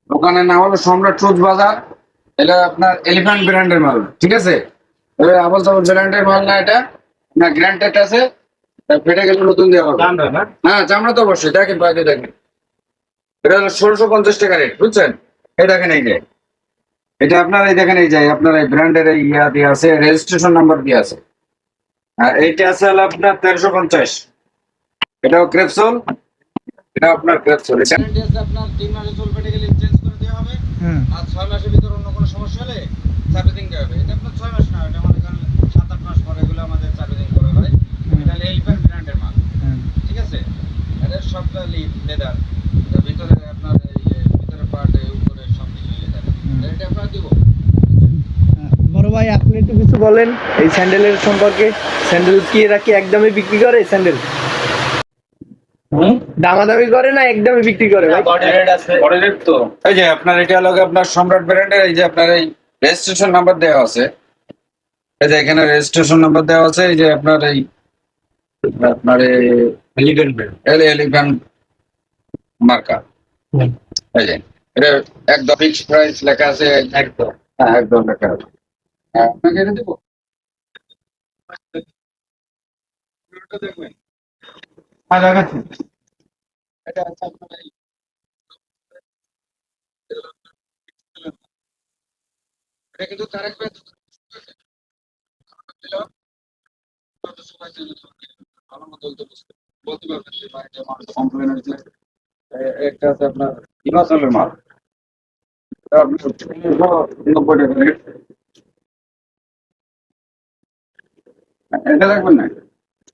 দোকানের নাম হলো সম্রাট ট্রুথ বাজার। এটা আপনার এলিফ্যান্ট ব্র্যান্ডের মাল, ঠিক আছে? এটা আবল তাবল ব্র্যান্ডের মাল না, এটা না গ্র্যান্ডেড আছে। ফেটে গেলে নতুন দেওয়া হবে। চামড়া না? হ্যাঁ চামড়া তো অবশ্যই। দেখেন বাইরে দেখেন, এটা হলো 1650 টাকা রেট, বুঝছেন? এই দেখেন এই যে এটা আপনার, এই দেখেন এই যে আপনার এই ব্র্যান্ডের এই ইয়া দিয়ে আছে, রেজিস্ট্রেশন নাম্বার দিয়ে আছে। আর এইটা আছে হলো আপনার 1350। এটাও ক্রেপসল, এটা আপনার ক্রেপসল। এটা গ্যারান্টি আছে আপনার 3 মাসে চুল ফেটে গেলে চেঞ্জ করে দেওয়া হবে। আর 6 মাসের ভিতর অন্য কোনো সমস্যা হলে সার্ভিসিং দেওয়া হবে। এটা আপনার 6 মাস না, এটা আমাদের কারণ 7-8 মাস পরে এগুলো আমাদের সার্ভিসিং করা হয়। এটা হলো এলিফ্যান্ট ব্র্যান্ডের মাল, ঠিক আছে? এটা সবটা লেদার, এর ভিতরে আপনার এই যে ভিতরে পার্ট, উপরে সবকিছু লেদার। এটা আপনার দিব। বড় ভাই আপনি একটু কিছু বলেন এই স্যান্ডেলের সম্পর্কে। স্যান্ডেল কি এরা কি একদমই বিক্রি করে? স্যান্ডেল দামাদামি করে না একদমই বিক্রি করে ভাই? বডি রেট আছে, বডি রেট তো এই যে আপনার এটা হলো আপনার সম্রাট ব্র্যান্ডের। এই যে আপনার এই রেজিস্ট্রেশন নাম্বার দেওয়া আছে, এই যে এখানে রেজিস্ট্রেশন নাম্বার দেওয়া আছে। এই যে আপনার এই আপনার এলিফ্যান্ট মার্কা, এই যে এটা একদম ফিক্স প্রাইস লেখা আছে। একদম, হ্যাঁ একদম লেখা আছে। হ্যাঁ, আপনাকে এটা দেবো। এটা দেখবেন। হ্যাঁ দেখাচ্ছি। এটা আছে আপনার এই এটা কিন্তু তারেক ভাই দিল। কত সময় দিল আমার মতো বলতে পারবেন যে ভাই আমার কমপ্লেন হয়েছে। একটা আছে আপনার হিমাচলের মাল, এটা আপনার 390 টাকা রেট। এটা দেখবেন না,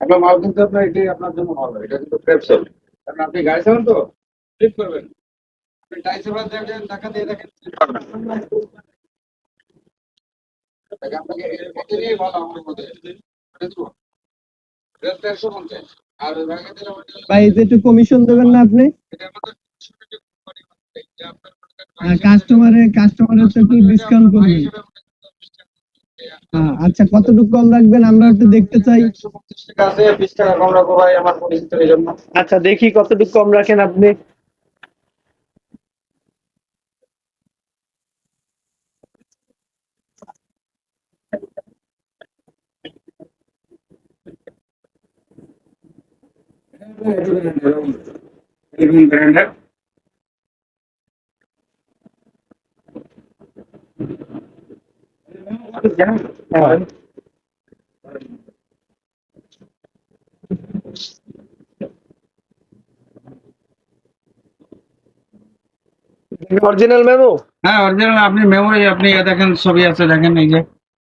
আপনার মাল কিন্তু আপনার এটাই আপনার জন্য ভালো। এটা কিন্তু ক্রেপসল, কারণ আপনি গাড়ি চালান তো স্লিপ করবেন। আপনি টাইসেবার দেখেন, টাকা দিয়ে দেখেন, স্লিপ করবেন। দেখেন আপনাকে এর মধ্যে নিয়ে ভালো আমার মধ্যে এটা দেবো। এটা 1350। আর ভাগে দিলে আমাদের ভাই এই যে একটু কমিশন দেবেন না আপনি? এটা আমাদের এটা আপনার কাস্টমারের তো একটু ডিসকাউন্ট করবেন। আচ্ছা কতটুকু কম রাখবেন আমরা একটু দেখতে চাই। 150 টাকা আছে, 20 টাকা কম রাখবো ভাই আমার পরিচিত এই জন্য। আচ্ছা দেখি কতটুকু কম রাখেন আপনি। ব্র্যান্ডের অরিজিনাল মেমো? হ্যাঁ অরিজিনাল। আপনি মেমোরি আপনি দেখেন, ছবি আছে দেখেন, এই যে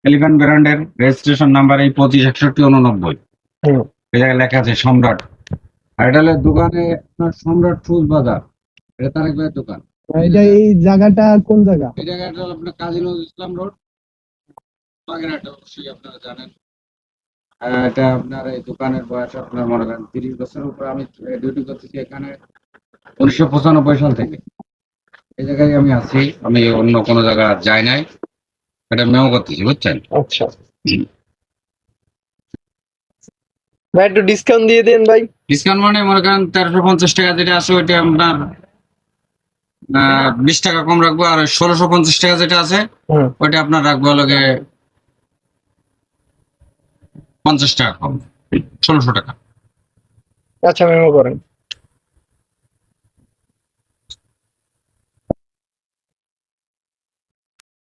এলিফ্যান্ট ব্র্যান্ডের রেজিস্ট্রেশন নাম্বার এই 256189। এই জায়গায় লেখা আছে সম্রাট। আর এটা হলো দোকানে আপনার সম্রাট ট্রুথ বাজার, এটা তারেক ভাইয়ের দোকান। এটা এই জায়গাটা কোন জায়গা? এই জায়গাটা হলো আপনার কাজী নজরুল ইসলাম রোড, বাগেরহাট, অবশ্যই আপনারা জানেন। এটা আপনার এই দোকানের বয়স আপনার মনে করেন 30 বছরের উপরে। আমি ডিউটি করতেছি এখানে 1995 সাল থেকে। এই জায়গায় আমি আছি, আমি অন্য কোনো জায়গা যাই নাই। এটা মেমো করতেছি, বুঝছেন? আচ্ছা ভাই একটু ডিসকাউন্ট দিয়ে দেন ভাই। ডিসকাউন্ট মানে মনে করেন 1350 টাকা যেটা আছে ওইটা আপনার 20 টাকা কম রাখবো। আর 1650 টাকা যেটা আছে ওইটা আপনার রাখবো লগে 50 টাকা কম, 1600 টাকা। আচ্ছা মেমো করেন।